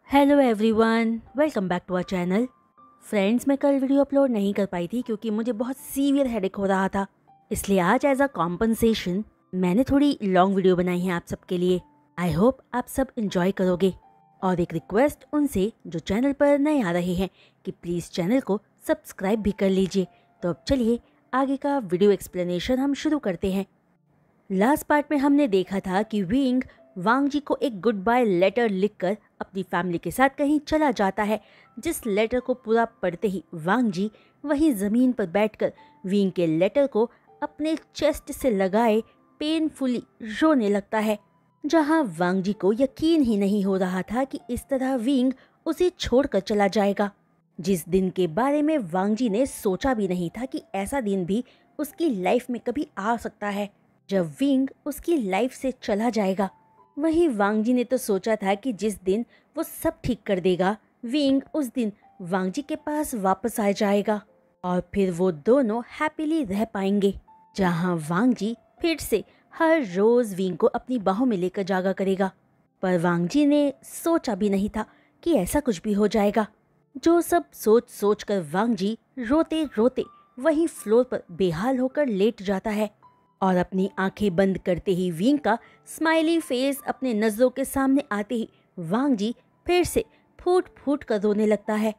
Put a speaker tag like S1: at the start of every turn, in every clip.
S1: Hello everyone, welcome back to our channel. Friends, मैं कल video upload नहीं कर पाई थी क्योंकि मुझे बहुत सीवियर हेडेक हो रहा था। इसलिए आज एज अ कॉम्पनसेशन मैंने थोड़ी लॉन्ग वीडियो बनाई है आप सबके लिए। आई होप आप सब इंजॉय करोगे। और एक रिक्वेस्ट उनसे जो चैनल पर नए आ रहे हैं कि प्लीज़ चैनल को सब्सक्राइब भी कर लीजिए। तो अब चलिए आगे का वीडियो एक्सप्लेनेशन हम शुरू करते हैं। लास्ट पार्ट में हमने देखा था कि विंग वांग जी को एक गुड बाय लेटर लिखकर अपनी फैमिली के साथ कहीं चला जाता है। जिस लेटर को पूरा पढ़ते ही वांग जी वहीं ज़मीन पर बैठकर विंग के लेटर को अपने चेस्ट से लगाए पेनफुली रोने लगता है, जहां वांग जी को यकीन ही नहीं हो रहा था कि इस तरह विंग उसे छोड़कर चला जाएगा। जिस दिन के बारे में वांग जी ने सोचा भी नहीं था कि ऐसा दिन भी उसकी लाइफ में कभी आ सकता है, जब विंग उसकी लाइफ से चला जाएगा। वहीं वांग जी ने तो सोचा था कि जिस दिन वो सब ठीक कर देगा, विंग उस दिन वांग जी के पास वापस आ जाएगा और फिर वो दोनों हैप्पीली रह पाएंगे, जहां वांग जी फिर से हर रोज विंग को अपनी बाहों में लेकर जागा करेगा। पर वांग जी ने सोचा भी नहीं था कि ऐसा कुछ भी हो जाएगा। जो सब सोच सोच कर वांग जी रोते रोते वहीं फ्लोर पर बेहाल होकर लेट जाता है और अपनी आंखें बंद करते ही विंग का स्माइली फेस अपने नजरों के सामने आते ही वांग जी फिर से फूट फूट कर रोने लगता है।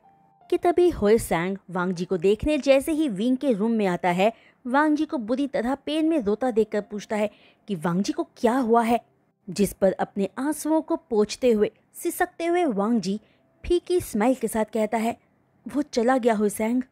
S1: कि तभी होए सैंग वांग जी को देखने जैसे ही विंग के रूम में आता है, वांग जी को बुरी तरह पेन में रोता देखकर पूछता है कि वांग जी को क्या हुआ है। जिस पर अपने आंसुओं को पोंछते हुए सिसकते हुए वांग जी फीकी स्माइल के साथ कहता है, वो चला गया होए सैंग,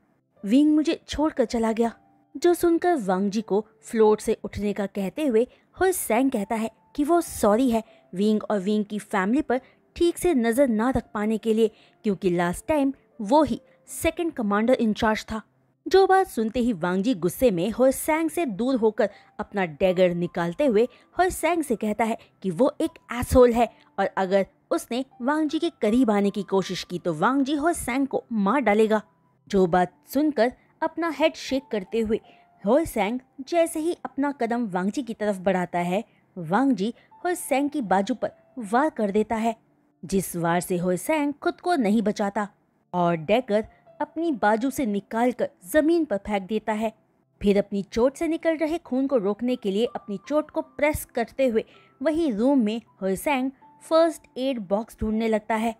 S1: विंग मुझे छोड़कर चला गया। जो सुनकर वांग जी को फ्लोर से उठने का कहते हुए होए सैंग कहता है कि वो सॉरी है विंग और विंग की फैमिली पर ठीक से नजर ना रख पाने के लिए, क्योंकि लास्ट टाइम वो ही सेकंड कमांडर इंचार्ज था। जो बात सुनते ही वांग जी गुस्से में होए सैंग से दूर होकर अपना डैगर निकालते हुए होए सैंग से कहता है कि वो एक एसहोल है और अगर उसने वांग जी के करीब आने की कोशिश की तो वांग जी होए सैंग को मार डालेगा। जो बात सुनकर अपना हेड शेक करते हुए होए सैंग जैसे ही अपना कदम वांग जी की तरफ बढ़ाता है, वांग जी होए सैंग की बाजू पर वार कर देता है, जिस वार से होए सैंग खुद को नहीं बचाता और डैगर अपनी बाजू से निकालकर जमीन पर फेंक देता है। फिर अपनी चोट से निकल रहे खून को रोकने के लिए अपनी चोट को प्रेस करते हुए वही रूम में होए सैंग फर्स्ट एड बॉक्स ढूंढने लगता है,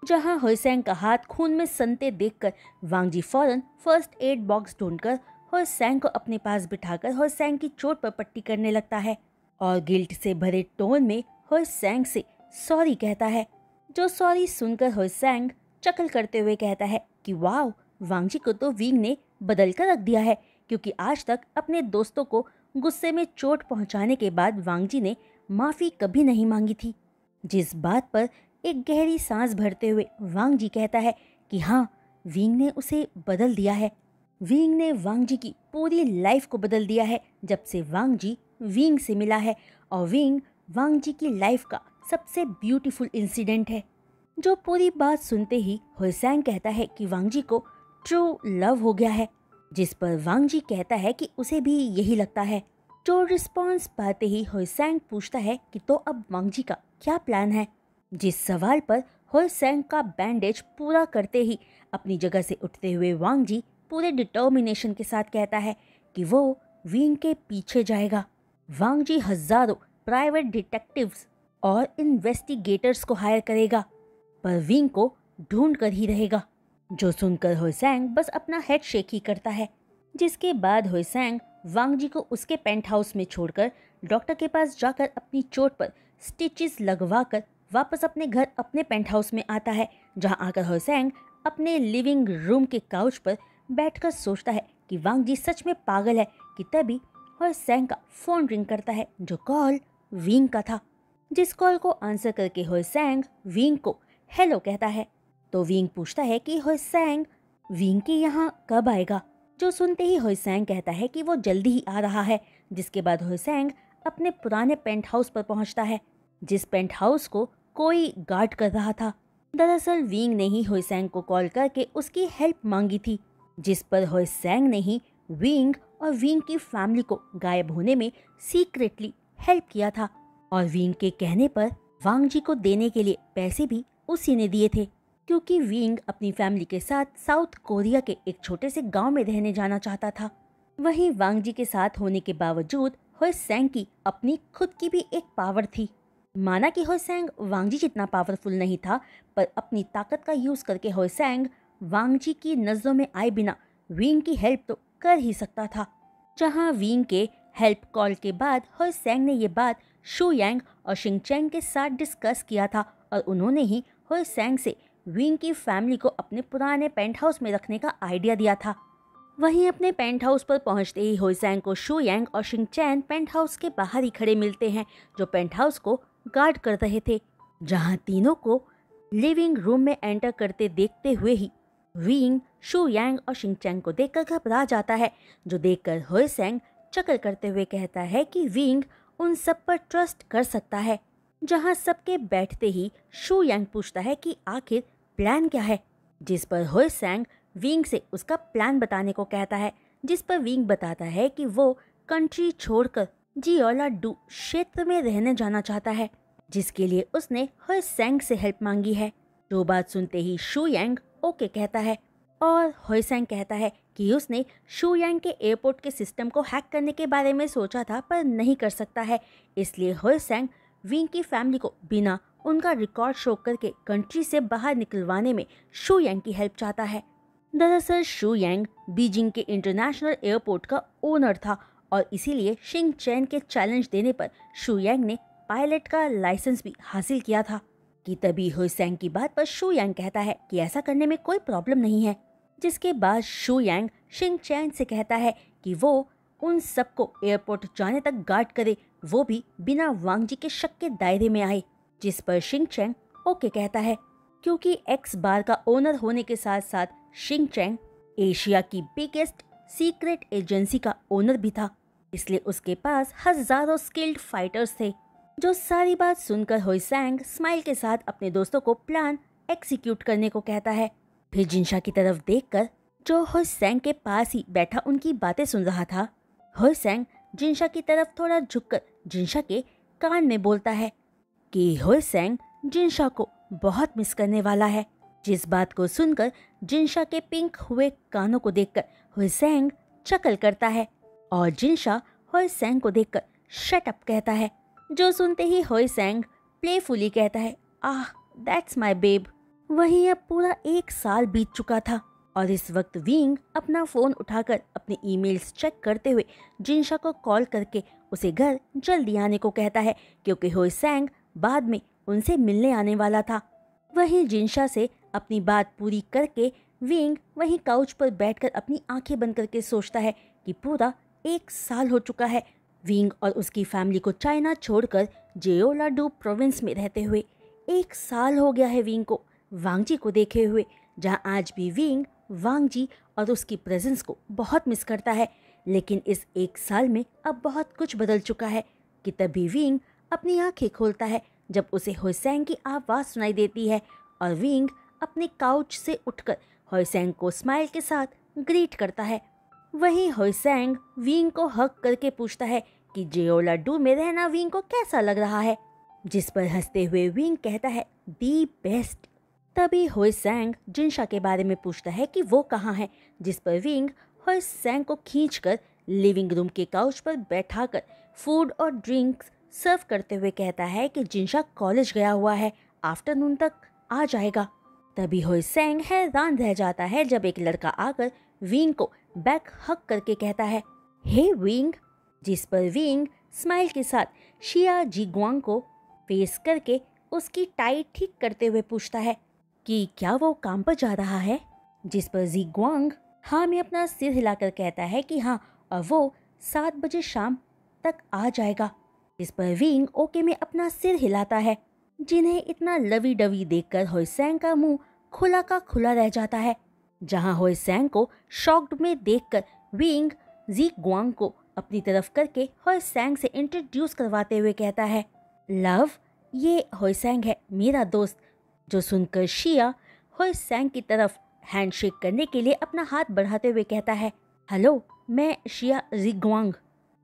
S1: जहां होए सैंग का हाथ खून में सनते देखकर वांग जी फौरन फर्स्ट एड बॉक्स ढूंढकर होए सैंग को अपने पास बिठाकर होए सैंग की चोट पर पट्टी करने लगता है और गिल्ट से भरे टोन में होए सैंग से सॉरी कहता है। जो सॉरी सुनकर होए सैंग चकल करते हुए कहता है कि वाव, वांग जी को तो विंग ने बदल कर रख दिया है, क्योंकि आज तक अपने दोस्तों को गुस्से में चोट पहुंचाने के बाद वांग जी ने माफी कभी नहीं मांगी थी। जिस बात पर एक गहरी सांस भरते हुए वांग जी कहता है कि हाँ, विंग ने उसे बदल दिया है। विंग ने वांग जी की पूरी लाइफ को बदल दिया है जब से वांग जी विंग से मिला है, और विंग वांग जी की लाइफ का सबसे ब्यूटीफुल इंसिडेंट है। जो पूरी बात सुनते ही होए सैंग कहता है कि वांग जी को ट्रू लव हो गया है, जिस पर वांग जी कहता है कि उसे भी यही लगता है। जो रिस्पॉन्स पाते ही होए सैंग पूछता है कि तो अब वांग जी का क्या प्लान है, जिस सवाल पर होए सैंग का बैंडेज पूरा करते ही अपनी जगह से उठते हुए वांग जी पूरे डिटर्मिनेशन के साथ कहता है कि वो विंग के पीछे जाएगा। वांग जी हजारों प्राइवेट डिटेक्टिव्स और इन्वेस्टिगेटर्स को हायर करेगा, पर विंग को ढूंढ कर ही रहेगा। जो सुनकर होए सैंग बस अपना हेड शेक ही करता है, जिसके बाद होए सैंग वांग जी को उसके पेंट हाउस में छोड़कर डॉक्टर के पास जाकर अपनी चोट पर स्टिचेस लगवाकर वापस अपने घर अपने पेंट हाउस में आता है, जहां आकर होए सैंग अपने लिविंग रूम के काउच पर बैठकर सोचता है कि वांग जी सच में पागल है। कि तभी होए सैंग का फोन रिंग करता है, जो कॉल विंग का था। जिस कॉल को आंसर करके होए सैंग विंग को हेलो कहता है, तो विंग पूछता है कि होए सैंग विंग के यहाँ कब आएगा। जो सुनते ही होए सैंग कहता है कि वो जल्दी ही आ रहा है। जिसके बाद होए सैंग अपने पुराने पेंट हाउस पर पहुंचता है, जिस पेंट हाउस को कोई गार्ड कर रहा था। दरअसल विंग ने ही होए सैंग को कॉल करके उसकी हेल्प मांगी थी, जिस पर होए सैंग ने ही विंग और विंग की फैमिली को गायब होने में सीक्रेटली हेल्प किया था, और विंग के कहने पर वांग जी को देने के लिए पैसे भी उसी ने दिए थे, क्योंकि विंग अपनी फैमिली के साथ साउथ कोरिया के एक छोटे से गांव में रहने जाना चाहता था। वहीं वांग जी के साथ होने के बावजूद होयसेंग की अपनी खुद की भी एक पावर थी। माना कि होयसेंग वांग जी जितना पावरफुल नहीं था, पर अपनी ताकत का यूज करके होयसेंग वांग जी की नजरों में आए बिना विंग की हेल्प तो कर ही सकता था। जहां विंग के हेल्प कॉल के बाद होयसेंग ने ये बात शू यांग और शिंगचैंग के साथ डिस्कस किया था और उन्होंने ही होयसेंग से विंग की फैमिली को अपने पुराने पेंट हाउस में रखने का आइडिया दिया था। वहीं अपने पेंट हाउस पर पहुंचते ही होयसेंग को शू यांग और शिंगचैन पेंट हाउस के बाहर ही खड़े मिलते हैं, जो पेंट हाउस को गार्ड कर रहे थे। जहां तीनों को लिविंग रूम में एंटर करते देखते हुए ही विंग शू यांग और शिंगचैंग को देखकर घबरा जाता है, जो देखकर होयसेंग चकल करते हुए कहता है कि विंग उन सब पर ट्रस्ट कर सकता है। जहां सबके बैठते ही शू यांग पूछता है कि आखिर प्लान क्या है, जिस पर होयसेंग विंग से उसका प्लान बताने को कहता है, जिस पर विंग बताता है कि वो कंट्री छोड़कर जियोला-डू क्षेत्र में रहने जाना चाहता है, जिसके लिए उसने होयसेंग से हेल्प मांगी है। जो बात सुनते ही शू यांग ओके कहता है और होयसेंग कहता है कि उसने शू यांग के एयरपोर्ट के सिस्टम को हैक करने के बारे में सोचा था पर नहीं कर सकता है, इसलिए होयसेंग विंग की फैमिली को बिना उनका रिकॉर्ड शो करके कंट्री से बाहर निकलवाने में शू यांग की हेल्प चाहता है। दरअसल शू यांग बीजिंग के इंटरनेशनल एयरपोर्ट का ओनर था और इसीलिए शिंगचैन के चैलेंज देने पर शू यांग ने पायलट का लाइसेंस भी हासिल किया था। कि तभी होयसेंग की बात पर शू यांग कहता है कि ऐसा करने में कोई प्रॉब्लम नहीं है, जिसके बाद शू यांग शिंगचैन से कहता है कि वो उन सबको एयरपोर्ट जाने तक गार्ड करे, वो भी बिना वांग जी के शक के दायरे में आए, जिस पर शिंगचैन ओके कहता है। क्योंकि एक्स बार का ओनर होने के साथ साथ शिंगचैन एशिया की बिगेस्ट सीक्रेट एजेंसी का ओनर भी था, इसलिए उसके पास हजारों स्किल्ड फाइटर्स थे। जो सारी बात सुनकर होयसेंग स्माइल के साथ अपने दोस्तों को प्लान एक्सिक्यूट करने को कहता है। फिर जिनशा की तरफ देखकर, जो होयसेंग के पास ही बैठा उनकी बातें सुन रहा था, होयसेंग जिनशा की तरफ थोड़ा झुककर जिनशा के कान में बोलता है कि होयसेंग जिनशा को बहुत मिस करने वाला है। जिस बात को सुनकर जिनशा के पिंक हुए कानों को देखकर होयसेंग चकल करता है और जिनशा होयसेंग को देखकर शट अप कहता है, जो सुनते ही होयसेंग प्लेफुली कहता है, आह दैट्स माय बेब। वहीं अब पूरा 1 साल बीत चुका था और इस वक्त विंग अपना फोन उठाकर अपने ईमेल्स चेक करते हुए जिनशा को कॉल करके उसे घर जल्दी आने को कहता है, क्योंकि होयसेंग बाद में उनसे मिलने आने वाला था। वहीं जिनशा से अपनी बात पूरी करके विंग वहीं काउच पर बैठकर अपनी आंखें बंद करके सोचता है कि पूरा 1 साल हो चुका है विंग और उसकी फैमिली को चाइना छोड़कर जियोला-डू प्रोविंस में रहते हुए। 1 साल हो गया है विंग को वांग जी को देखे हुए, जहां आज भी विंग वांग जी और उसकी प्रेजेंस को बहुत मिस करता है। लेकिन इस 1 साल में अब बहुत कुछ बदल चुका है कि तभी विंग अपनी आंखें खोलता है जब उसे होयसेंग की आवाज़ सुनाई देती है और विंग अपने काउच से उठकर होयसेंग को स्माइल के साथ ग्रीट करता है। वहीं होयसेंग विंग को हक करके पूछता है कि जियोला-डू में रहना विंग को कैसा लग रहा है, जिस पर हंसते हुए विंग कहता है दी बेस्ट। तभी होयसेंग जिनशा के बारे में पूछता है कि वो कहाँ है, जिस पर विंग होयसेंग को खींचकर लिविंग रूम के काउच पर बैठाकर फूड और ड्रिंक्स सर्व करते हुए कहता है कि जिनशा कॉलेज गया हुआ है, आफ्टरनून तक आ जाएगा। तभी होयसेंग हैरान रह जाता है जब एक लड़का आकर विंग को बैक हक करके कहता है, हे विंग, जिस पर विंग स्माइल के साथ शिया जिग्वांग को फेस करके उसकी टाई ठीक करते हुए पूछता है कि क्या वो काम पर जा रहा है, जिस पर जिग्वांग हाँ में अपना सिर हिलाकर कहता है कि हाँ, और वो 7 बजे शाम तक आ जाएगा। जिस पर विंग ओके में अपना सिर हिलाता है। जिन्हें इतना लवी डवी देखकर होयसेंग का मुंह खुला का खुला रह जाता है, जहां होयसेंग को शॉक्ड में देखकर विंग जिग्वांग को अपनी तरफ करके होयसेंग से इंट्रोड्यूस करवाते हुए कहता है, लव, ये होयसेंग है मेरा दोस्त। जो सुनकर शिया होयसेंग की तरफ हैंडशेक करने के लिए अपना हाथ बढ़ाते हुए कहता है, हेलो, मैं शिया जिग्वांग,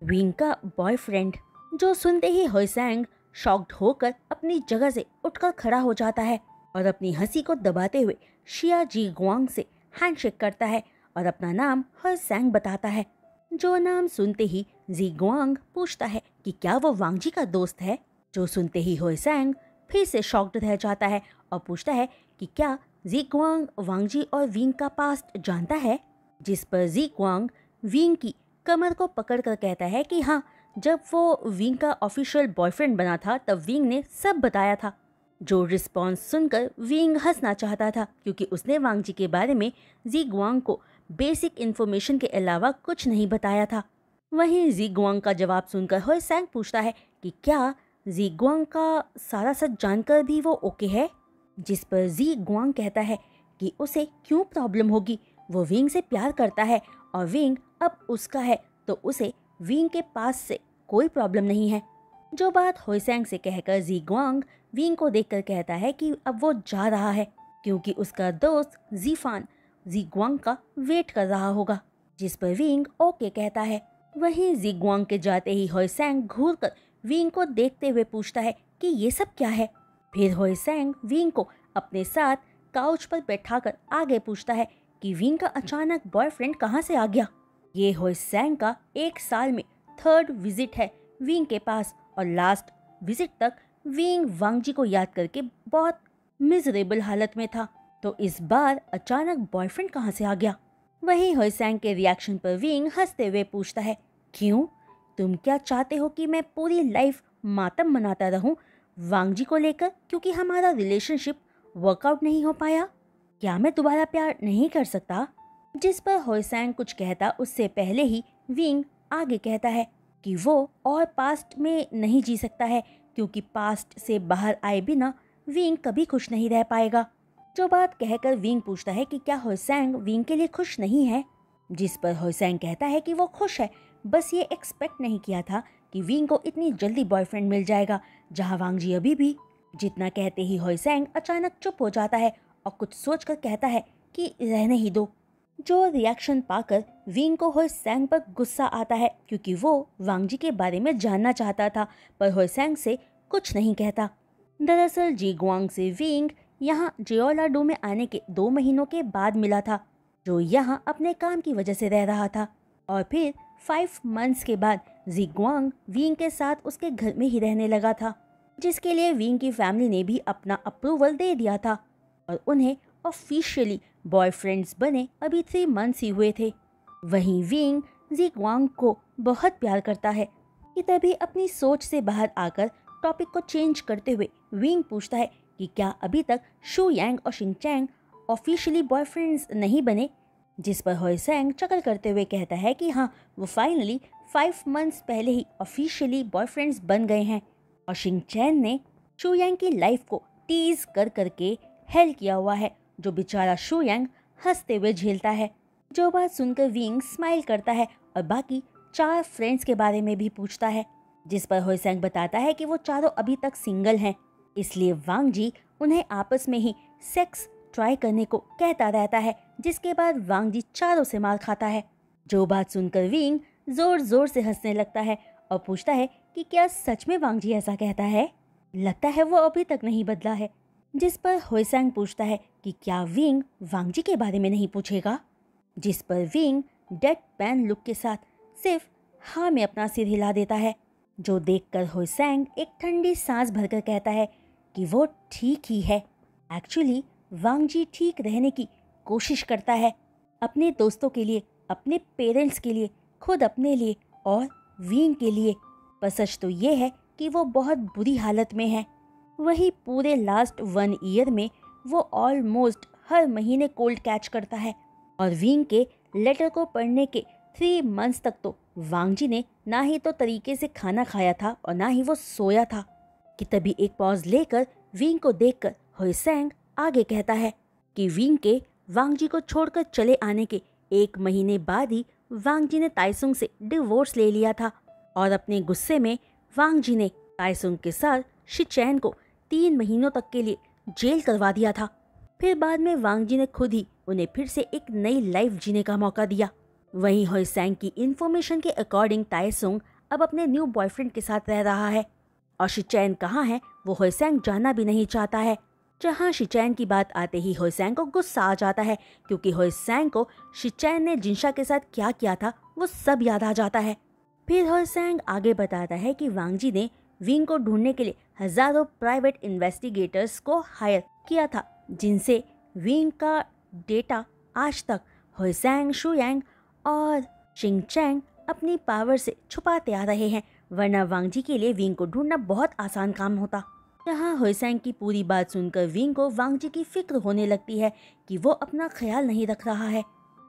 S1: विंग का बॉयफ्रेंड। जो सुनते ही होयसेंग शॉक्ड होकर अपनी जगह से उठकर खड़ा हो जाता है और अपनी हंसी को दबाते हुए शिया जी गुआंग से हैंडशेक करता है और अपना नाम हर सैंग बताता है। जो नाम सुनते ही जी गुआंग पूछता है कि क्या वो वांग जी का दोस्त है। जो सुनते ही होय सैंग फिर से शॉक्ड रह जाता है और पूछता है कि क्या जी गुआंग वांग जी और विंग का पास्ट जानता है। जिस पर जी गुआंग विंग की कमर को पकड़कर कहता है कि हाँ, जब वो विंग का ऑफिशियल बॉयफ्रेंड बना था तब विंग ने सब बताया था। जो रिस्पॉन्स सुनकर विंग हंसना चाहता था क्योंकि उसने वांग जी के बारे में जी गुआंग को बेसिक इन्फॉर्मेशन के अलावा कुछ नहीं बताया था। वहीं जी गुआंग का जवाब सुनकर होय सैंग पूछता है कि क्या जी गुआंग का सारा सच जानकर भी वो ओके है। जिस पर जी गुआंग कहता है कि उसे क्यों प्रॉब्लम होगी, वो विंग से प्यार करता है और विंग अब उसका है तो उसे विंग के पास से कोई प्रॉब्लम नहीं है। जो बात होय सैंग से कहकर जी गुआंग विंग को देखकर कहता है कि अब वो जा रहा है क्योंकि उसका दोस्त जीफान जी गुआंग का वेट कर रहा होगा। जिस पर विंग ओके कहता है। वहीं जी गुआंग के जाते ही होय सैंग घूरकर विंग को देखते हुए पूछता है कि ये सब क्या है। फिर होय सैंग विंग को अपने साथ काउच पर बैठाकर आगे पूछता है कि विंग का अचानक बॉयफ्रेंड कहाँ से आ गया। ये होय सैंग का 1 साल में 3rd विजिट है विंग के पास और लास्ट विजिट तक विंग वांग जी को याद करके बहुत मिजरेबल हालत में था, तो इस बार अचानक बॉयफ्रेंड कहाँ से आ गया। वहीं होय सैंग के रिएक्शन पर विंग हंसते हुए पूछता है, क्यों, तुम क्या चाहते हो कि मैं पूरी लाइफ मातम मनाता रहूं वांग जी को लेकर क्योंकि हमारा रिलेशनशिप वर्कआउट नहीं हो पाया? क्या मैं दोबारा प्यार नहीं कर सकता? जिस पर होय सैंग कुछ कहता उससे पहले ही विंग आगे कहता है कि वो और पास्ट में नहीं जी सकता है क्योंकि पास्ट से बाहर आए बिना विंग कभी खुश नहीं रह पाएगा। जो बात कहकर विंग पूछता है कि क्या होय सैंग विंग के लिए खुश नहीं है। जिस पर होय सैंग कहता है कि वो खुश है, बस ये एक्सपेक्ट नहीं किया था कि विंग को इतनी जल्दी बॉयफ्रेंड मिल जाएगा जहाँ वांग जी अभी भी। जितना कहते ही होय सैंग अचानक चुप हो जाता है और कुछ सोचकर कहता है कि रहने ही दो। जो रिएक्शन पाकर विंग को होय सैंग पर गुस्सा आता है क्योंकि वो वांग जी के बारे में जानना चाहता था पर होय सैंग से कुछ नहीं कहता। दरअसल जी गुआंग से विंग यहाँ जेओलाडो में आने के 2 महीनों के बाद मिला था, जो यहाँ अपने काम की वजह से रह रहा था और फिर 5 मंथ्स के बाद जी गुआंग विंग के साथ उसके घर में ही रहने लगा था, जिसके लिए विंग की फैमिली ने भी अपना अप्रूवल दे दिया था और उन्हें ऑफिशियली बॉयफ्रेंड्स बने अभी 3 मंथ्स ही हुए थे। वहीं विंग जी गुआंग को बहुत प्यार करता है कि तभी अपनी सोच से बाहर आकर टॉपिक को चेंज करते हुए विंग पूछता है कि क्या अभी तक शू यांग और शिंग चैंग ऑफिशियली बॉयफ्रेंड्स नहीं बने। जिस पर होय सैंग चकल करते हुए कहता है कि हाँ, वो फाइनली 5 मंथ्स पहले ही ऑफिशियली बॉयफ्रेंड्स बन गए हैं और शिंग चैन ने शू यांग की लाइफ को टीज कर करके हेल किया हुआ है, जो बेचारा शू यांग हंसते हुए झेलता है। जो बात सुनकर विंग स्माइल करता है और बाकी 4 फ्रेंड्स के बारे में भी पूछता है। जिस पर होय सैंग बताता है कि वो चारों अभी तक सिंगल हैं, इसलिए वांग जी उन्हें आपस में ही सेक्स ट्राई करने को कहता रहता है, जिसके बाद वांग जी चारों से मार खाता है। जो बात सुनकर विंग जोर जोर से हंसने लगता है और पूछता है कि क्या सच में वांग जी ऐसा कहता है, लगता है वो अभी तक नहीं बदला है। जिस पर होय सैंग पूछता है कि क्या विंग वांग जी के बारे में नहीं पूछेगा। जिस पर विंग डेड पैन लुक के साथ सिर्फ हाँ में अपना सिर हिला देता है, जो देखकर होय सैंग एक ठंडी सांस भरकर कहता है कि वो ठीक ही है। एक्चुअली वांग जी ठीक रहने की कोशिश करता है, अपने दोस्तों के लिए, अपने पेरेंट्स के लिए, खुद अपने लिए और विंग के लिए। पर सच तो ये है कि वो बहुत बुरी हालत में है। वही पूरे लास्ट 1 ईयर में वो ऑलमोस्ट हर महीने कोल्ड कैच करता है और विंग के लेटर को पढ़ने के 3 मंथ्स तक तो वांग जी ने ना ही तो तरीके से खाना खाया था और ना ही वो सोया था कि तभी एक पॉज लेकर विंग को देखकर होय सैंग आगे कहता है कि विंग के वांग जी को छोड़कर चले आने के 1 महीने बाद ही वांग जी ने ताइसुंग से डिवोर्स ले लिया था और अपने गुस्से में वांग जी ने ताइसुंग के साथ शिचैन को 3 महीनों तक के लिए जेल करवा दिया था। फिर बाद में वांग जी ने खुद ही उन्हें फिर से एक नई लाइफ जीने का मौका दिया। वहीं होय सैंग की इन्फॉर्मेशन के अकॉर्डिंग ताइसुंग अब अपने न्यू बॉयफ्रेंड के साथ रह रहा है और शिचैन कहाँ है वो होय सैंग जानना भी नहीं चाहता है जहाँ शिचैन की बात आते ही होइसैंग को गुस्सा आ जाता है क्योंकि होइसैंग को शिचैन ने जिनशा के साथ क्या किया था वो सब याद आ जाता है। फिर होइसैंग आगे बताता है कि वांग जी ने विंग को ढूंढने के लिए हजारों प्राइवेट इन्वेस्टिगेटर्स को हायर किया था, जिनसे विंग का डेटा आज तक होइसैंग, शुयांग और शिंगचैंग अपनी पावर से छुपाते आ रहे हैं, वरना वांग जी के लिए विंग को ढूंढना बहुत आसान काम होता। यहाँ होइसैंग की पूरी बात सुनकर विंग को वांग जी की फिक्र होने लगती है कि वो अपना ख्याल नहीं रख रहा है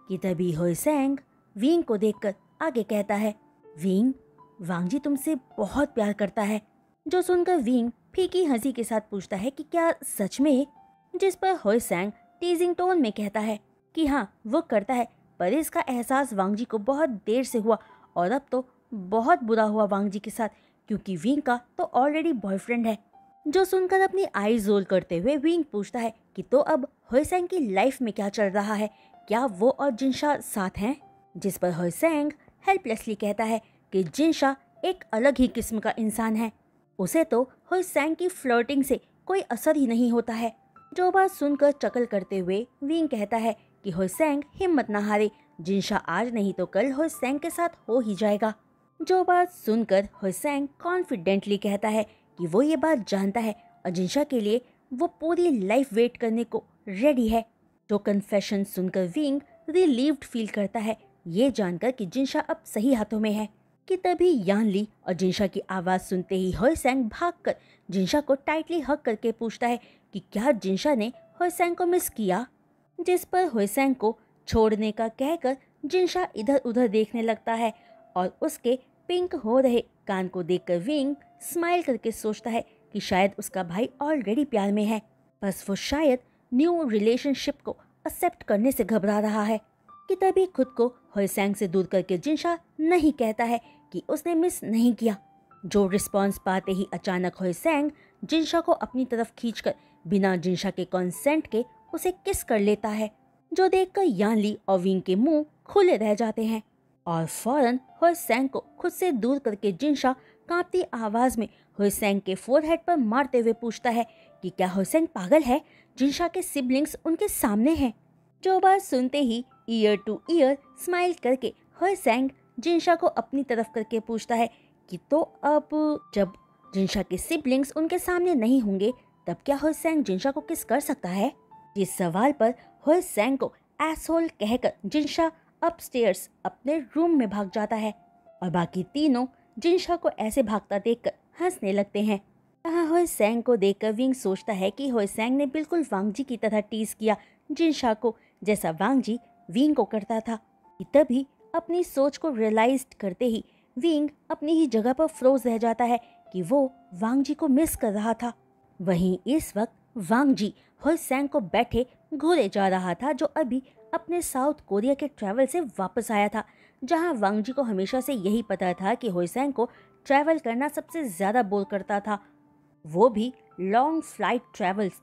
S1: कि तभी होइसैंग विंग को देखकर आगे कहता है, विंग, वांग जी तुमसे बहुत प्यार करता है। जो सुनकर विंग फीकी हंसी के साथ पूछता है कि क्या सच में, जिस पर होइसैंग टीजिंग टोन में कहता है कि हाँ वो करता है, पर इसका एहसास वांग जी को बहुत देर से हुआ और अब तो बहुत बुरा हुआ वांग जी के साथ, क्योंकि विंग का तो ऑलरेडी बॉयफ्रेंड है। जो सुनकर अपनी आईज रोल करते हुए विंग पूछता है कि तो अब होइसैंग की लाइफ में क्या चल रहा है, क्या वो और जिनशा साथ हैं? जिस पर होइसैंग हेल्पलेसली कहता है कि जिनशा एक अलग ही किस्म का इंसान है, उसे तो होइसैंग की फ्लर्टिंग से कोई असर ही नहीं होता है। जो बात सुनकर चकल करते हुए विंग कहता है कि होइसैंग हिम्मत न हारे, जिनशा आज नहीं तो कल होइसैंग के साथ हो ही जाएगा। जो बात सुनकर होइसैंग कॉन्फिडेंटली कहता है कि वो ये बात जानता है और जिनशा के लिए वो पूरी लाइफ वेट करने को रेडी है। जो कन्फेशन सुनकर विंग रिलीव्ड फील करता है, ये जानकर कि जिनशा अब सही हाथों में है। कि तभी यानली और जिनशा की आवाज़ सुनते ही होइसैंग भागकर जिनशा को टाइटली हग करके पूछता है कि क्या जिनशा ने होइसैंग को मिस किया। जिस पर होइसैंग को छोड़ने का कहकर जिनशा इधर उधर देखने लगता है और उसके पिंक हो रहे कान को देखकर विंग स्माइल करके सोचता है कि शायद उसका भाई ऑलरेडी प्यार में है, बस वो शायद न्यू रिलेशनशिप को एक्सेप्ट करने से घबरा रहा है। कि तभी खुद को होइसैंग से दूर करके जिनशा नहीं कहता है कि उसने मिस नहीं किया। जो रिस्पॉन्स पाते ही अचानक होइसैंग जिनशा को अपनी तरफ खींचकर बिना जिनशा के कंसेंट के उसे किस कर लेता है, जो देखकर यानली और विंग के मुंह खुले रह जाते हैं और फौरन होइसैंग को खुद से दूर करके जिनशा कांपती आवाज में होइसैंग के फोरहेड पर मारते हुए पूछता है कि क्या होइसैंग पागल है, जिनशा के सिबलिंग्स उनके सामने हैं। जो बात सुनते ही ईयर टू ईयर स्माइल करके होइसैंग जिनशा को अपनी तरफ करके पूछता है कि तो अब जब जिनशा के सिबलिंग्स उनके सामने नहीं होंगे तब क्या होइसैंग जिनशा को किस कर सकता है। इस सवाल पर होइसैंग को एसहोल कहकर जिनशा अपस्टेयर्स अपने रूम में भाग जाता है और बाकी तीनों जिनशा को ऐसे भागता देखकर हंसने लगते हैं। यहाँ होइसैंग को देखकर विंग सोचता है कि होइसैंग ने बिल्कुल वांग जी की तरह टीज किया जिनशा को, जैसा वांग जी विंग को करता था। तभी अपनी सोच को रियलाइज करते ही विंग अपनी ही जगह पर फ्रोज रह जाता है कि वो वांग जी को मिस कर रहा था। वहीं इस वक्त वांग जी होइसैंग को बैठे घूरे जा रहा था, जो अभी अपने साउथ कोरिया के ट्रैवल से वापस आया था, जहां वांग जी को हमेशा से यही पता था कि होइसैंग को ट्रैवल करना सबसे ज़्यादा बोर करता था, वो भी लॉन्ग फ्लाइट ट्रैवल्स।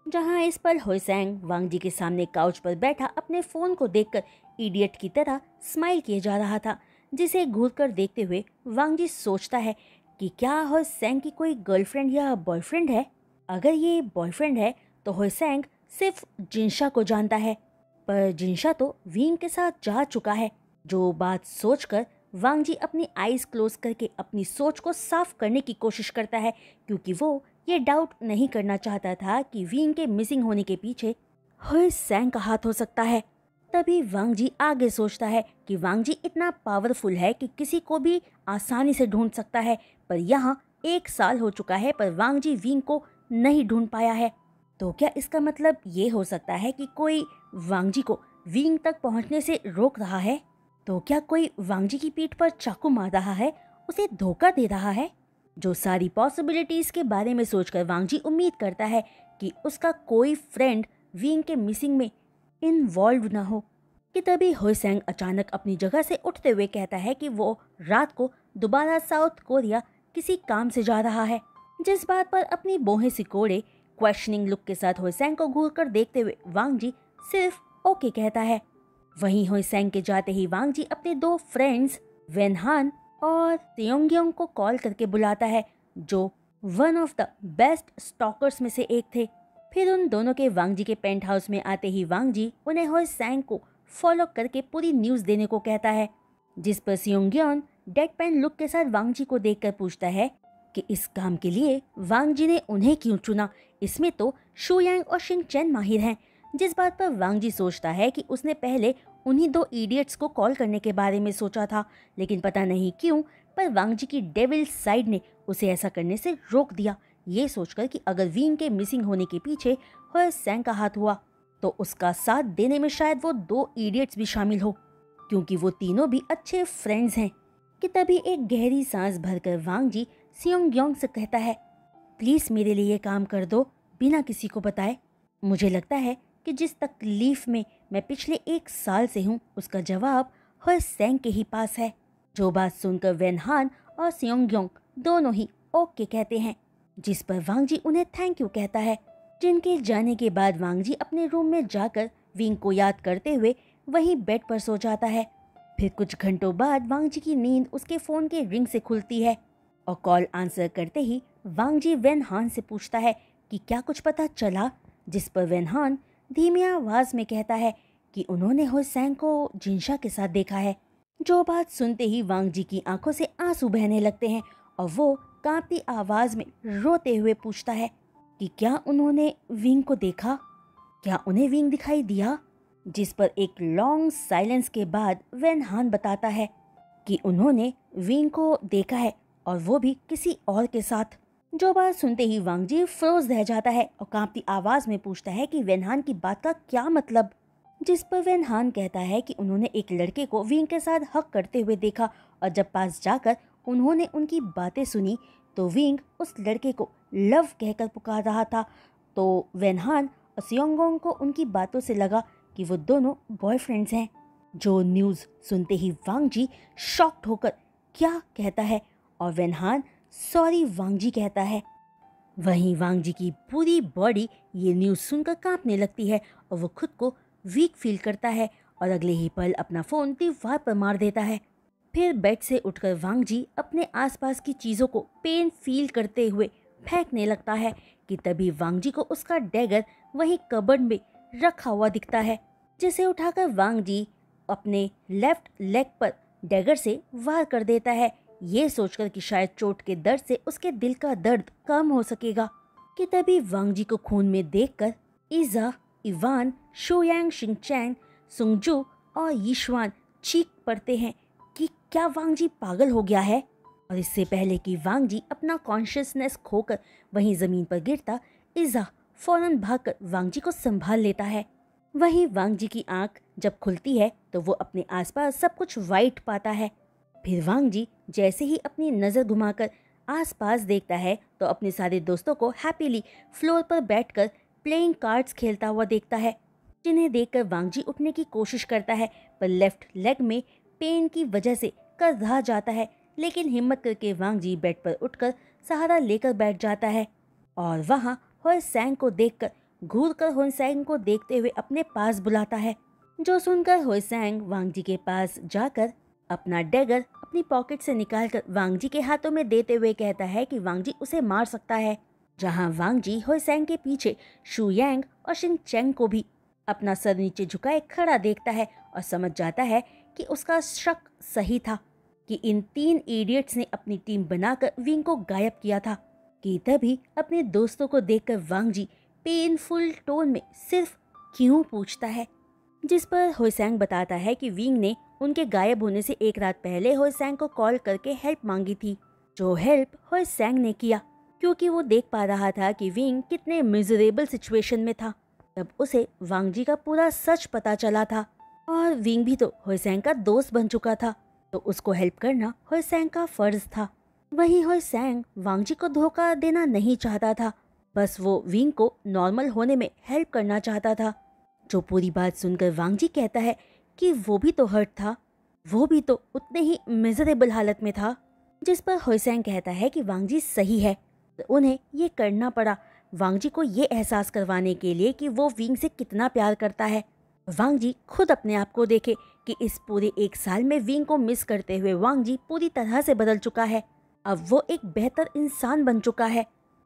S1: जहां इस पर होइसैंग वांग जी के सामने काउच पर बैठा अपने फ़ोन को देखकर इडियट की तरह स्माइल किए जा रहा था, जिसे घूरकर देखते हुए वांग जी सोचता है कि क्या होइसैंग की कोई गर्लफ्रेंड या बॉयफ्रेंड है। अगर ये बॉयफ्रेंड है तो होइसैंग सिर्फ जिनशा को जानता है, पर जिनशा तो विंग के साथ जा चुका है। जो बात सोचकर वांग जी अपनी आईज क्लोज करके अपनी सोच को साफ करने की कोशिश करता है, क्योंकि वो ये डाउट नहीं करना चाहता था कि विंग के मिसिंग होने के पीछे होइसैंग का हाथ हो सकता है। तभी वांग जी आगे सोचता है कि वांग जी इतना पावरफुल है कि किसी को भी आसानी से ढूंढ सकता है, पर यहाँ 1 साल हो चुका है पर वांग जी विंग को नहीं ढूंढ पाया है। तो क्या इसका मतलब ये हो सकता है कि कोई वांग जी को विंग तक पहुंचने से रोक रहा है? तो क्या कोई वांग जी की पीठ पर चाकू मार रहा है, उसे धोखा दे रहा है? जो सारी पॉसिबिलिटीज के बारे में सोचकर वांग जी उम्मीद करता है कि उसका कोई फ्रेंड विंग के मिसिंग में इन्वॉल्व ना हो। कि तभी होइसैंग अचानक अपनी जगह से उठते हुए कहता है कि वो रात को दोबारा साउथ कोरिया किसी काम से जा रहा है, जिस बात पर अपनी बोहें सिकोड़े क्वेश्चनिंग लुक के साथ होइसैंग को घूर कर देखते हुए वांग जी सिर्फ ओके कहता है। वहीं होइसैंग के जाते ही वांग जी अपने 2 फ्रेंड्स वेनहान और त्योंगयोंग को कॉल करके बुलाता है, जो one of the best stalkers में से एक थे। फिर उन दोनों के वांग जी के पेंट हाउस में आते ही वांग जी उन्हें होय सैंग को फॉलो करके पूरी न्यूज़ देने को कहता है, जिस पर सियोंग्योन डेडपैन लुक के साथ वांग जी को देखकर पूछता है कि इस काम के लिए वांग जी ने उन्हें क्यों चुना, इसमें तो शू यांग और शिंग चैन माहिर हैं। जिस बात पर वांग जी सोचता है कि उसने पहले उन्हीं दो इडियट्स को कॉल करने के बारे में सोचा था, लेकिन पता नहीं क्यों पर वांग जी की डेविल साइड ने उसे ऐसा करने से रोक दिया, ये सोचकर कि अगर विंग के मिसिंग होने के पीछे होय सैंग का हाथ हुआ तो उसका साथ देने में शायद वो दो इडियट्स भी शामिल हो, क्योंकि वो तीनों भी अच्छे फ्रेंड्स हैं। कि तभी एक गहरी सांस भरकर वांग जी सियोंग्योंग से कहता है, प्लीज़ मेरे लिए ये काम कर दो बिना किसी को बताए। मुझे लगता है कि जिस तकलीफ में मैं पिछले 1 साल से हूँ उसका जवाब होय सैंग के ही पास है। जो बात सुनकर वेन हान और सियोंग्योंग दोनों ही ओके कहते हैं, जिस पर वांग जी उन्हें थैंक यू कहता है। जिनके जाने के बाद वांग जी अपने रूम में जाकर विंग को याद करते हुए वहीं बेड पर सो जाता है। फिर कुछ घंटों बाद वांग जी की नींद उसके फ़ोन के रिंग से खुलती है और कॉल आंसर करते ही वांग जी वेन हान से पूछता है कि क्या कुछ पता चला, जिस पर वेन हान धीमी आवाज़ में कहता है कि उन्होंने होय सैंग को जिनशा के साथ देखा है। जो बात सुनते ही वांग जी की आंखों से आंसू बहने लगते हैं और वो कांपती आवाज़ में रोते हुए पूछता है कि क्या उन्होंने विंग को देखा, क्या उन्हें विंग दिखाई दिया। जिस पर एक लॉन्ग साइलेंस के बाद वेन हान बताता है कि उन्होंने विंग को देखा है और वो भी किसी और के साथ। जो बात सुनते ही वांग जी फ्रोज रह जाता है और कांपती आवाज़ में पूछता है कि वेन हान की बात का क्या मतलब। जिस पर वेन हान कहता है कि उन्होंने एक लड़के को विंग के साथ हक करते हुए देखा और जब पास जाकर उन्होंने उनकी बातें सुनी तो विंग उस लड़के को लव कहकर पुकार रहा था। तो वेन हान और सियोंगोंग को उनकी बातों से लगा कि वो दोनों बॉयफ्रेंड्स हैं। जो न्यूज़ सुनते ही वांग जी शॉक्ड होकर क्या कहता है और वेन हान सॉरी वांग जी कहता है। वहीं वांग जी की पूरी बॉडी ये न्यूज़ सुनकर कांपने लगती है और वो खुद को वीक फील करता है और अगले ही पल अपना फ़ोन दीवार पर मार देता है। फिर बेड से उठकर वांग जी अपने आसपास की चीज़ों को पेन फील करते हुए फेंकने लगता है कि तभी वांग जी को उसका डैगर वहीं कबर्ड में रखा हुआ दिखता है, जिसे उठाकर वांग जी अपने लेफ्ट लेग पर डैगर से वार कर देता है, ये सोचकर कि शायद चोट के दर्द से उसके दिल का दर्द कम हो सकेगा। कि तभी वांग जी को खून में देखकर इज़ा, इवान, शो यांग, शिंगचैन, सुंगजू और यीशुआन चीख पड़ते हैं कि क्या वांग जी पागल हो गया है। और इससे पहले कि वांग जी अपना कॉन्शियसनेस खोकर वहीं ज़मीन पर गिरता, इज़ा फौरन भागकर वांग जी को संभाल लेता है। वहीं वांग जी की आंख जब खुलती है तो वो अपने आसपास सब कुछ वाइट पाता है। फिर वांग जी जैसे ही अपनी नज़र घुमाकर आसपास देखता है तो अपने सारे दोस्तों को हैप्पीली फ्लोर पर बैठकर प्लेइंग कार्ड्स खेलता हुआ देखता है, जिन्हें देखकर वांग जी उठने की कोशिश करता है पर लेफ्ट लेग में पेन की वजह से कर्रा जाता है। लेकिन हिम्मत करके वांग जी बेड पर उठकर सहारा लेकर बैठ जाता है और वहाँ होय सैंग को देखकर घूरकर होय सैंग को देखते हुए अपने पास बुलाता है। जो सुनकर होय सैंग वांग जी के पास जाकर अपना डैगर अपनी पॉकेट से निकालकर वांग जी के हाथों में देते हुए कहता है कि वांग जी उसे मार सकता है। जहां वांग जी होय सैंग के पीछे शू यांग और शिंग चैंग को भी अपना सर नीचे झुकाए खड़ा देखता है और समझ जाता है कि उसका शक सही था कि इन 3 इडियट्स ने अपनी टीम बनाकर विंग को गायब किया था। कि तभी अपने दोस्तों को देखकर वांग जी पेनफुल टोन में सिर्फ क्यों पूछता है, जिस पर होय सैंग बताता है कि विंग ने उनके गायब होने से 1 रात पहले होय सैंग को कॉल करके हेल्प मांगी थी, जो हेल्प होय सैंग ने किया क्योंकि वो देख पा रहा था कि विंग कितने मिजरेबल सिचुएशन में था। तब उसे वांग जी का पूरा सच पता चला था और विंग भी तो होय सैंग का दोस्त बन चुका था, तो उसको हेल्प करना होय सैंग का फर्ज था। वहीं होय सैंग वांग जी को धोखा देना नहीं चाहता था, बस वो विंग को नॉर्मल होने में हेल्प करना चाहता था। जो पूरी बात सुनकर वांग जी कहता है कि वो भी तो हर्ट था, वो भी तो उतने ही मिजरेबल हालत में था। जिस पर होय सैंग कहता है कि वांग जी सही है, तो उन्हें ये करना पड़ा वांग जी को ये एहसास करवाने के लिए कि वो विंग से कितना प्यार करता है। वांग जी खुद अपने आप को देखे कि इस पूरे 1 साल में विंग को मिस करते हुए वांग जी पूरी तरह से बदल चुका है। अब वो एक बेहतर इंसान बन चुका है।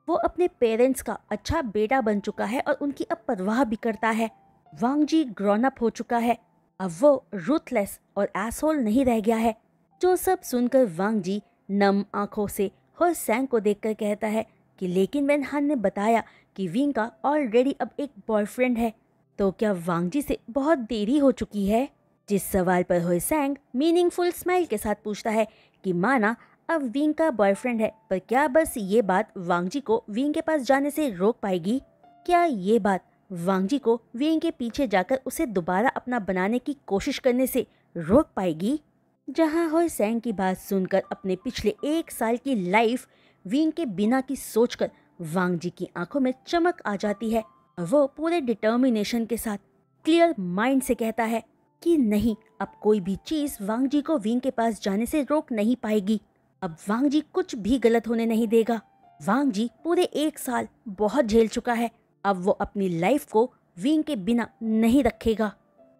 S1: वो अपने पेरेंट्स का अच्छा बेटा बन चुका है और उनकी अब परवाह भी करता है। वांग जी ग्रोन अप हो चुका है, अब वो रूथलेस और एसहोल नहीं रह गया है। जो सब सुनकर वांग जी नम आंखों से हो सैंग को देखकर कहता है कि लेकिन वेन हान ने बताया कि विंग का ऑलरेडी अब एक बॉयफ्रेंड है, तो क्या वांग जी से बहुत देरी हो चुकी है? जिस सवाल पर हो सैंग मीनिंगफुल स्माइल के साथ पूछता है कि माना अब विंग का बॉयफ्रेंड है, पर क्या बस ये बात वांग जी को विंग के पास जाने से रोक पाएगी? क्या ये बात वांग जी को विंग के पीछे जाकर उसे दोबारा अपना बनाने की कोशिश करने से रोक पाएगी? जहां होय सैंग की बात सुनकर अपने पिछले 1 साल की लाइफ विंग के बिना की सोचकर वांग जी की आंखों में चमक आ जाती है और वो पूरे डिटर्मिनेशन के साथ क्लियर माइंड से कहता है कि नहीं, अब कोई भी चीज वांग जी को विंग के पास जाने से रोक नहीं पाएगी। अब वांग जी कुछ भी गलत होने नहीं देगा। वांग जी पूरे 1 साल बहुत झेल चुका है, अब वो अपनी लाइफ को विंग के बिना नहीं रखेगा।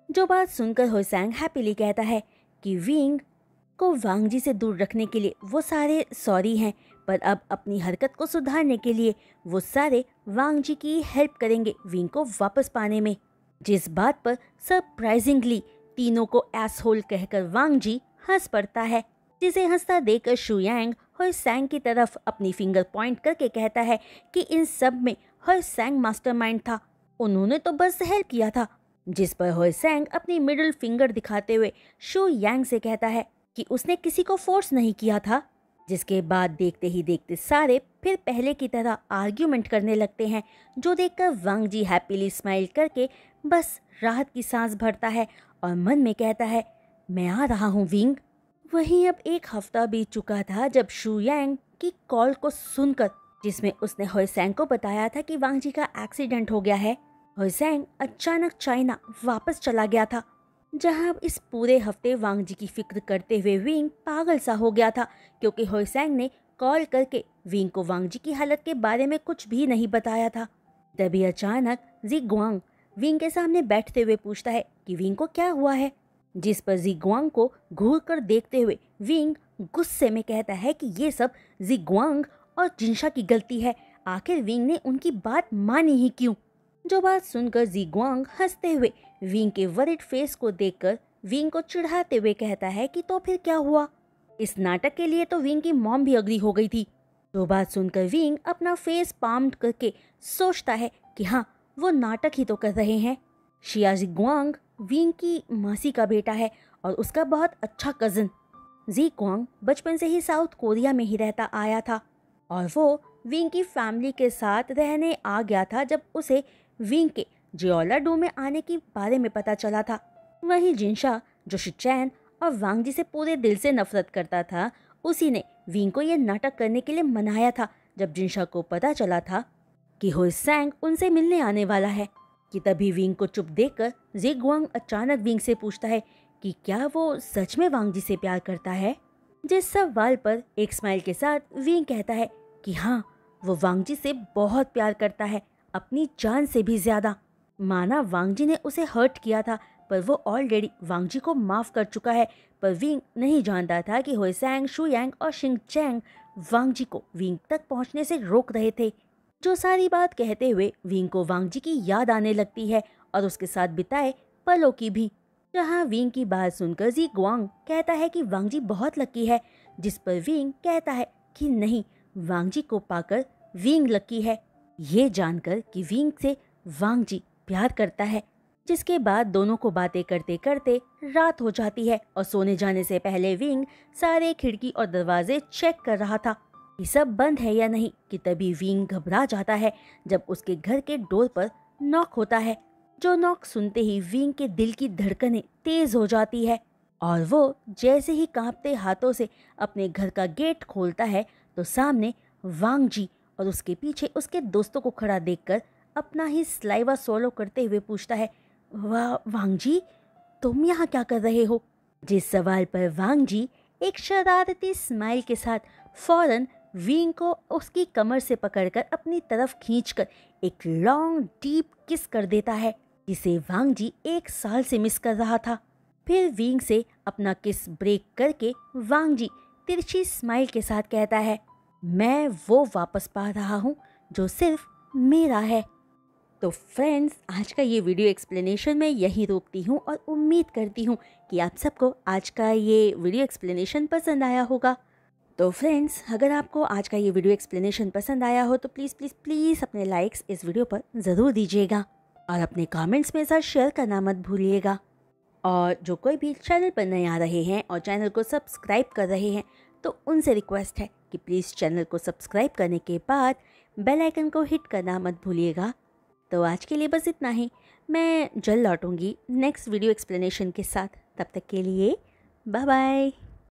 S1: जो बात सुनकर हो सैंग हैप्पीली कहता है कि विंग को वांग जी से दूर रखने के लिए वो सारे सॉरी हैं, पर अब अपनी हरकत को सुधारने के लिए वो सारे वांग जी की हेल्प करेंगे विंग को वापस पाने में। जिस बात पर सरप्राइजिंगली तीनों को एसहोल कहकर वांग जी हंस पड़ता है, जिसे हंसता देखकर शू यांग होय सैंग की तरफ अपनी फिंगर पॉइंट करके कहता है कि इन सब में होय सैंग मास्टरमाइंड था, उन्होंने तो बस हेल्प किया था। जिस पर होय सैंग अपनी मिडिल फिंगर दिखाते हुए शू यांग से कहता है कि उसने किसी को फोर्स नहीं किया था। जिसके बाद देखते ही देखते सारे फिर पहले की तरह आर्ग्यूमेंट करने लगते हैं, जो देखकर वांग जी हैप्पीली स्माइल करके बस राहत की सांस भरता है और मन में कहता है मैं आ रहा हूँ विंग। वहीं अब 1 हफ्ता बीत चुका था जब शू यांग की कॉल को सुनकर, जिसमें उसने होय सैंग को बताया था कि वांग जी का एक्सीडेंट हो गया है, होय सैंग अचानक चाइना वापस चला गया था। जहां अब इस पूरे हफ्ते वांग जी की फिक्र करते हुए विंग पागल सा हो गया था, क्योंकि होय सैंग ने कॉल करके विंग को वांग जी की हालत के बारे में कुछ भी नहीं बताया था। तभी अचानक जी गुआंग विंग के सामने बैठते हुए पूछता है कि विंग को क्या हुआ है। जिस पर जी गुआंग को घूर कर देखते हुए विंग गुस्से में कहता है कि ये सब जी गुआंग और जिनशा की गलती है, आखिर विंग ने उनकी बात मानी ही क्यों? जो बात सुनकर जी गुआंग हंसते हुए विंग के वरिड फेस को देखकर विंग को चिढ़ाते हुए कहता है कि तो फिर क्या हुआ, इस नाटक के लिए तो विंग की मॉम भी अग्री हो गई थी। जो बात सुनकर विंग अपना फेस पाम्ड करके सोचता है कि हाँ, वो नाटक ही तो कर रहे हैं। शिया जी गुआंग विंग की मासी का बेटा है और उसका बहुत अच्छा कजिन। जी गुआंग बचपन से ही साउथ कोरिया में ही रहता आया था और वो विंग की फैमिली के साथ रहने आ गया था जब उसे विंग के जियोला-डू में आने के बारे में पता चला था। वहीं जिनशा, जो शिचैन और वांग जी से पूरे दिल से नफरत करता था, उसी ने विंग को ये नाटक करने के लिए मनाया था। जब जिनशा को पता चला था कि होय सैंग उनसे मिलने आने वाला है, कि तभी विंग को चुप देखकर जी गुआंग अचानक विंग से पूछता है कि क्या वो सच में वांग जी से प्यार करता है। जिस सवाल पर एक स्माइल के साथ विंग कहता है कि हाँ, वो वांग जी से बहुत प्यार करता है, अपनी जान से भी ज्यादा। माना वांग जी ने उसे हर्ट किया था, पर वो ऑलरेडी वांग जी को माफ कर चुका है। पर विंग नहीं जानता था कि होय सैंग, शू यांग और शिंग चैंग वांग जी को विंग तक पहुंचने से रोक रहे थे। जो सारी बात कहते हुए विंग को वांग जी की याद आने लगती है और उसके साथ बिताए पलों की भी। जहां विंग की बात सुनकर जी गुआंग कहता है कि वांग जी बहुत लकी है, जिस पर विंग कहता है कि नहीं, वांग जी को पाकर विंग लकी है, ये जानकर कि विंग से वांग जी प्यार करता है। जिसके बाद दोनों को बातें करते करते रात हो जाती है और सोने जाने से पहले विंग सारे खिड़की और दरवाजे चेक कर रहा था कि सब बंद है या नहीं, कि तभी विंग घबरा जाता है जब उसके घर के डोर पर नॉक होता है। जो नॉक सुनते ही विंग के दिल की धड़कनें तेज हो जाती है और वो जैसे ही कांपते हाथों से अपने घर का गेट खोलता है तो सामने वांग जी और उसके पीछे उसके दोस्तों को खड़ा देखकर अपना ही स्लाइवा सोलो करते हुए पूछता है, वाह वांग जी, तुम यहाँ क्या कर रहे हो? जिस सवाल पर वांग जी एक शरारती स्माइल के साथ फौरन विंग को उसकी कमर से पकड़कर अपनी तरफ खींचकर एक लॉन्ग डीप किस कर देता है, जिसे वांग जी 1 साल से मिस कर रहा था। फिर विंग से अपना किस ब्रेक करके वांग जी तिरछी स्माइल के साथ कहता है, मैं वो वापस पा रहा हूँ जो सिर्फ मेरा है। तो फ्रेंड्स, आज का ये वीडियो एक्सप्लेनेशन मैं यहीं रोकती हूँ और उम्मीद करती हूँ कि आप सबको आज का ये वीडियो एक्सप्लेनेशन पसंद आया होगा। तो फ्रेंड्स, अगर आपको आज का ये वीडियो एक्सप्लेनेशन पसंद आया हो तो प्लीज़ प्लीज़ प्लीज़ अपने लाइक्स इस वीडियो पर ज़रूर दीजिएगा और अपने कमेंट्स में साथ शेयर करना मत भूलिएगा। और जो कोई भी चैनल पर नए आ रहे हैं और चैनल को सब्सक्राइब कर रहे हैं तो उनसे रिक्वेस्ट है कि प्लीज़ चैनल को सब्सक्राइब करने के बाद बेल आइकन को हिट करना मत भूलिएगा। तो आज के लिए बस इतना ही। मैं जल्द लौटूंगी नेक्स्ट वीडियो एक्सप्लेनेशन के साथ। तब तक के लिए बाय बाय।